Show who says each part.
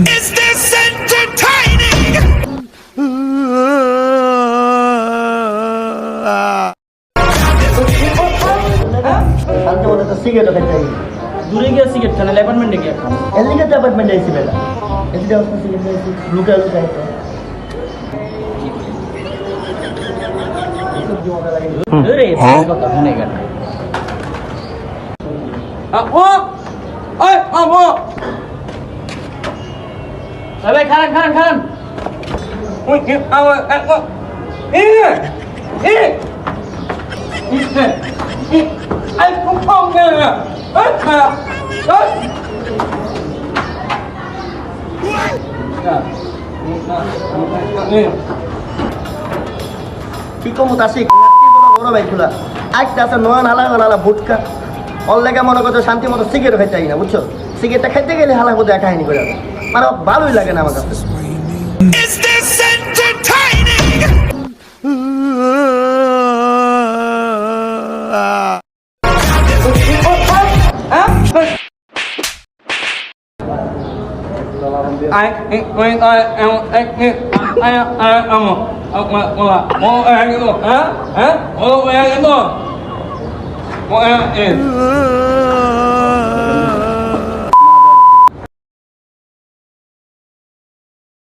Speaker 1: Is this entertaining?
Speaker 2: শান্তি মতো তো সিগারেট খেতে
Speaker 3: দূরে গিয়ে সিগারেট খান অ্যাপার্টমেন্টে গিয়ে খান
Speaker 2: এর লিগে তো অ্যাপার্টমেন্টে আইসি বেলা এদিকে অবস্থা সিগারেট খাইছি লুকা লুকাই
Speaker 3: রে কথা শুনে গেল আপু ওই আপু ভাই খান খান খান ওই কি আওয়াজ আই খুব কম গেল
Speaker 2: কি কমত আসি বড় ভাই খোলা আজকে আছে নয়া নালা নালা ভুটকা ওর লেগে মনে করছো শান্তি মতো সিগারেট খাইতে না বুঝছো সিগারেটটা খাইতে গেলে হালা বোধ কাহিনী করে মানে ভালোই লাগে না আমার কাছে
Speaker 1: Is this entertaining?